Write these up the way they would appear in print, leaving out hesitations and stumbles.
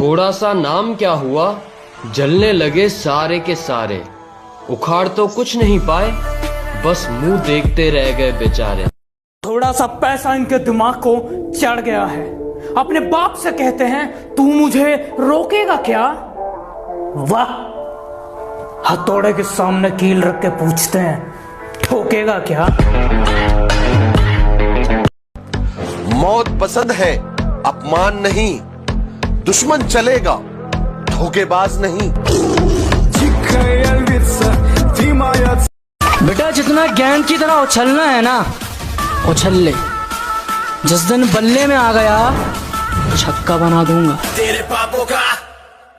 थोड़ा सा नाम क्या हुआ, जलने लगे सारे के सारे। उखाड़ तो कुछ नहीं पाए, बस मुंह देखते रह गए बेचारे। थोड़ा सा पैसा इनके दिमाग को चढ़ गया है। अपने बाप से कहते हैं तू मुझे रोकेगा क्या? वाह, हथौड़े के सामने कील रख के पूछते हैं ठोकेगा क्या? मौत पसंद है, अपमान नहीं। दुश्मन चलेगा, धोखेबाज नहीं। बेटा जितना गेंद की तरह उछलना है ना, उछल ले। जिस दिन बल्ले में आ गया, छक्का बना दूंगा। तेरे पापों का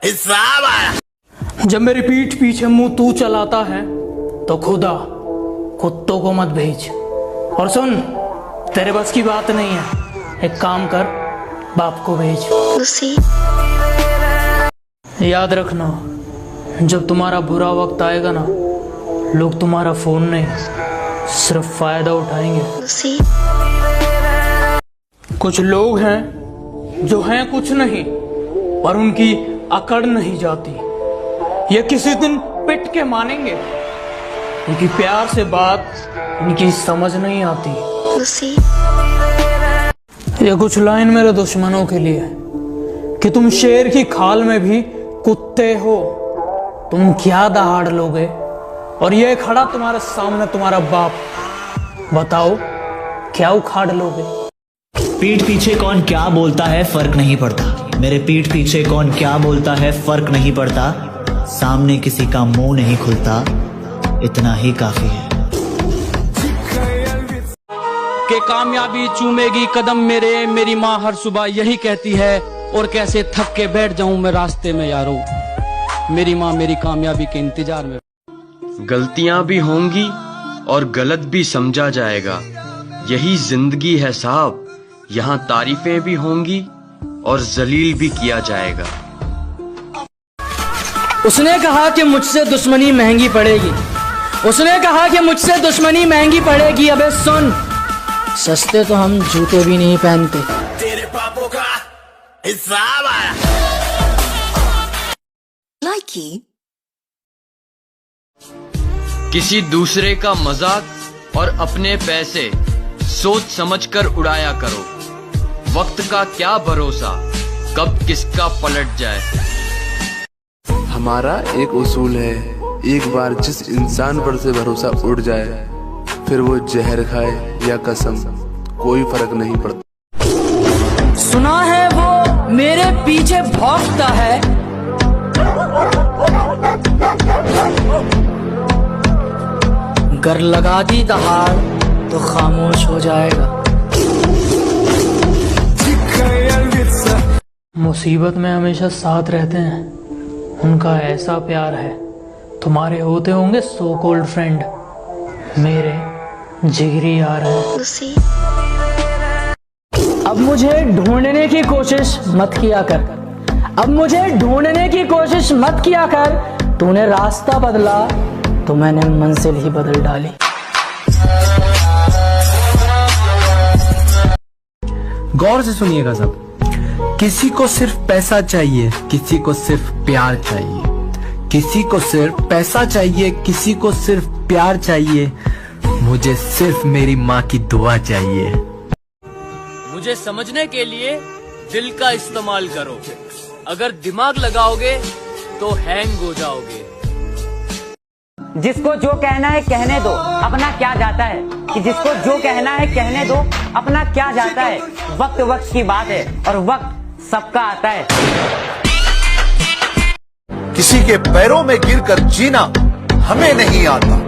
हिसाब आया। जब मेरी पीठ पीछे मुंह तू चलाता है तो खुदा कुत्तों को मत भेज। और सुन, तेरे बस की बात नहीं है, एक काम कर, बाप को भेज। याद रखना, जब तुम्हारा बुरा वक्त आएगा ना, लोग तुम्हारा फोन नहीं सिर्फ फायदा उठाएंगे। कुछ लोग हैं जो हैं कुछ नहीं, पर उनकी अकड़ नहीं जाती। ये किसी दिन पिट के मानेंगे, इनकी प्यार से बात इनकी समझ नहीं आती। ये कुछ लाइन मेरे दुश्मनों के लिए कि तुम शेर की खाल में भी कुत्ते हो। तुम क्या दहाड़ लोगे? और ये खड़ा तुम्हारे सामने तुम्हारा बाप, बताओ क्या उखाड़ लोगे? पीठ पीछे कौन क्या बोलता है फर्क नहीं पड़ता। मेरे पीठ पीछे कौन क्या बोलता है फर्क नहीं पड़ता। सामने किसी का मुंह नहीं खुलता, इतना ही काफी है। के कामयाबी चूमेगी कदम मेरे, मेरी माँ हर सुबह यही कहती है। और कैसे थक के बैठ जाऊं मैं रास्ते में यारो, मेरी माँ मेरी कामयाबी के इंतजार में। गलतियां भी होंगी और गलत भी समझा जाएगा, यही जिंदगी है साहब। यहाँ तारीफें भी होंगी और जलील भी किया जाएगा। उसने कहा कि मुझसे दुश्मनी महंगी पड़ेगी। उसने कहा कि मुझसे दुश्मनी महंगी पड़ेगी। अबे सुन, सस्ते तो हम जूते भी नहीं पहनते। तेरे पापों का हिसाब आया। किसी दूसरे का मजाक और अपने पैसे सोच समझकर उड़ाया करो। वक्त का क्या भरोसा, कब किसका पलट जाए। हमारा एक उसूल है, एक बार जिस इंसान पर से भरोसा उड़ जाए, फिर वो जहर खाए या कसम, कोई फर्क नहीं पड़ता। सुना है वो मेरे पीछे भौंकता है, गर लगा दी दहाड़ तो खामोश हो जाएगा। मुसीबत में हमेशा साथ रहते हैं, उनका ऐसा प्यार है। तुम्हारे होते होंगे सो कॉल्ड फ्रेंड, मेरे जिगरी यार हैं। अब मुझे ढूंढने की कोशिश मत किया कर, अब मुझे ढूंढने की कोशिश मत किया कर। तूने रास्ता बदला तो मैंने मंजिल ही बदल डाली। गौर से सुनिएगा सब। किसी को सिर्फ पैसा चाहिए, किसी को सिर्फ प्यार चाहिए। किसी को सिर्फ पैसा चाहिए, किसी को सिर्फ प्यार चाहिए। मुझे सिर्फ मेरी माँ की दुआ चाहिए। मुझे समझने के लिए दिल का इस्तेमाल करो, अगर दिमाग लगाओगे तो हैंग हो जाओगे। जिसको जो कहना है कहने दो, अपना क्या जाता है। कि जिसको जो कहना है कहने दो, अपना क्या जाता है। वक्त वक्त की बात है और वक्त सबका आता है। किसी के पैरों में गिरकर जीना हमें नहीं आता।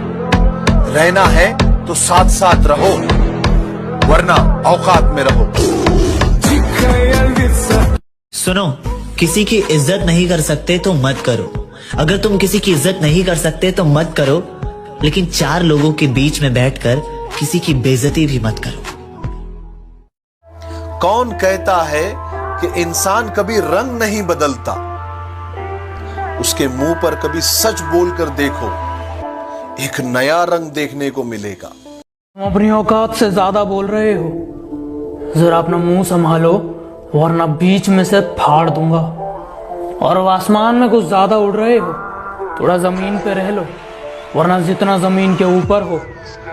रहना है तो साथ साथ रहो, वरना औकात में रहो। सुनो, किसी की इज्जत नहीं कर सकते तो मत करो। अगर तुम किसी की इज्जत नहीं कर सकते तो मत करो, लेकिन चार लोगों के बीच में बैठकर किसी की बेइज्जती भी मत करो। कौन कहता है कि इंसान कभी रंग नहीं बदलता? उसके मुंह पर कभी सच बोलकर देखो, एक नया रंग देखने को मिलेगा। तुम अपनी औकात से ज्यादा बोल रहे हो, जरा अपना मुंह संभालो वरना बीच में से फाड़ दूंगा। और आसमान में कुछ ज्यादा उड़ रहे हो, थोड़ा जमीन पे रह लो, वरना जितना जमीन के ऊपर हो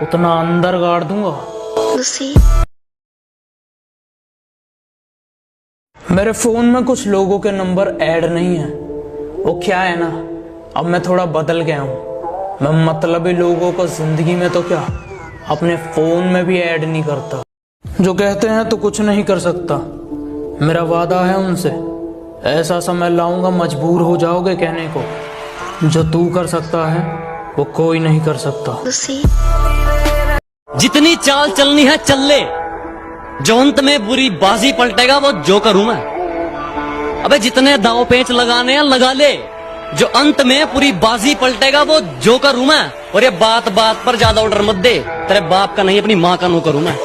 उतना अंदर गाड़ दूंगा। मेरे फोन में कुछ लोगों के नंबर ऐड नहीं है। वो क्या है ना, अब मैं थोड़ा बदल गया हूँ। मैं मतलबी लोगों को जिंदगी में तो क्या, अपने फोन में भी ऐड नहीं करता। जो कहते हैं तो कुछ नहीं कर सकता। मेरा वादा है उनसे, ऐसा समय लाऊंगा मजबूर हो जाओगे कहने को, जो तू कर सकता है वो कोई नहीं कर सकता। जितनी चाल चलनी है चल ले, जो अंत में बुरी बाजी पलटेगा वो जोकर हूं मैं। अबे जितने दांव पेंच लगाने हैं लगा ले, जो अंत में पूरी बाजी पलटेगा वो जोकर हूं मैं। और ये बात बात पर ज्यादा ऑर्डर मत दे, तेरे बाप का नहीं अपनी माँ का नौकर हूं मैं।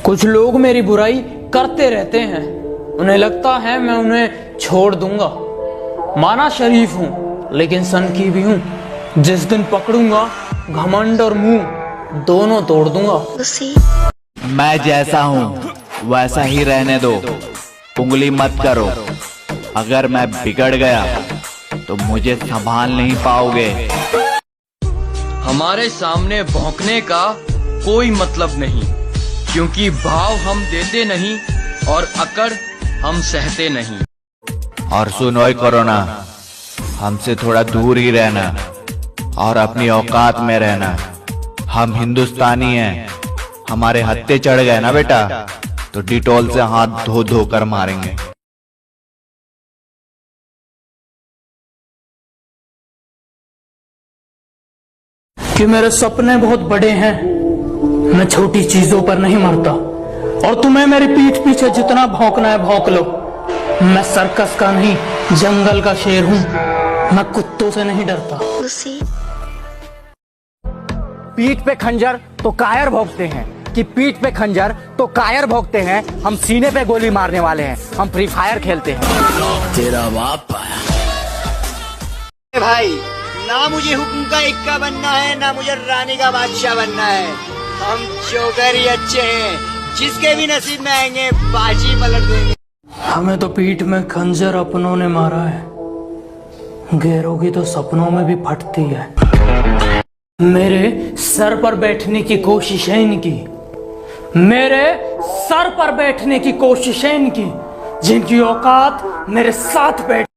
कुछ लोग मेरी बुराई करते रहते हैं, उन्हें लगता है मैं उन्हें छोड़ दूंगा। माना शरीफ हूँ लेकिन सनकी भी हूँ। जिस दिन पकड़ूंगा घमंड और मुंह दोनों तोड़ दूंगा। मैं जैसा हूँ वैसा ही रहने दो, उंगली मत करो। अगर मैं बिगड़ गया तो मुझे संभाल नहीं पाओगे। हमारे सामने भौंकने का कोई मतलब नहीं, क्योंकि भाव हम देते नहीं और अकड़ हम सहते नहीं। और सुनो कोरोना, हमसे थोड़ा दूर ही रहना और अपनी औकात में रहना। हम हिंदुस्तानी हैं, हमारे हत्थे चढ़ गए ना बेटा तो डिटॉल से हाथ धो धो कर मारेंगे। कि मेरे सपने बहुत बड़े हैं, मैं छोटी चीजों पर नहीं मरता। और तुम्हें मेरी पीठ पीछे जितना भौंकना है भौंक लो। मैं सर्कस का नहीं जंगल का शेर हूँ, मैं कुत्तों से नहीं डरता। पीठ पे खंजर तो कायर भोंकते हैं, कि पीठ पे खंजर तो कायर भोंकते हैं। हम सीने पे गोली मारने वाले हैं, हम फ्री फायर खेलते हैं। तेरा बाप भाई, ना मुझे हुक्म का इक्का बनना है, ना मुझे रानी का बादशाह बनना है। हम जोकर ही अच्छे हैं, जिसके भी नसीब में आएंगे बाजी पलट देंगे। हमें तो पीठ में खंजर अपनों ने मारा है, गैरों की तो सपनों में भी फटती है। मेरे सर पर बैठने की कोशिश है इनकी, मेरे सर पर बैठने की कोशिश है इनकी, जिनकी औकात मेरे साथ बैठ।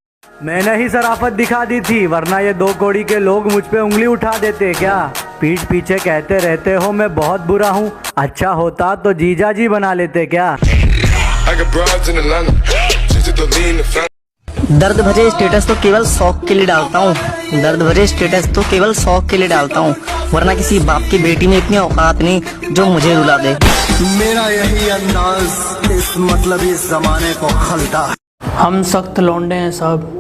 मैंने ही शराफत दिखा दी थी, वरना ये 2 कौड़ी के लोग मुझ पे उंगली उठा देते क्या। पीठ पीछे कहते रहते हो मैं बहुत बुरा हूँ, अच्छा होता तो जीजा जी बना लेते क्या। दर्द भरे स्टेटस तो केवल शौक के लिए डालता हूँ, दर्द भरे स्टेटस तो केवल शौक के लिए डालता हूँ, वरना किसी बाप की बेटी में इतनी औकात नहीं जो मुझे रुला दे। मेरा यही अंदाज इस मतलब इस जमाने को खलता। हम सख्त लौंडे हैं साहब,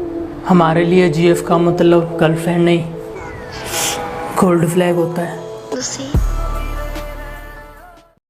हमारे लिए जीएफ का मतलब गर्लफ्रेंड नहीं गोल्ड फ्लैग होता है।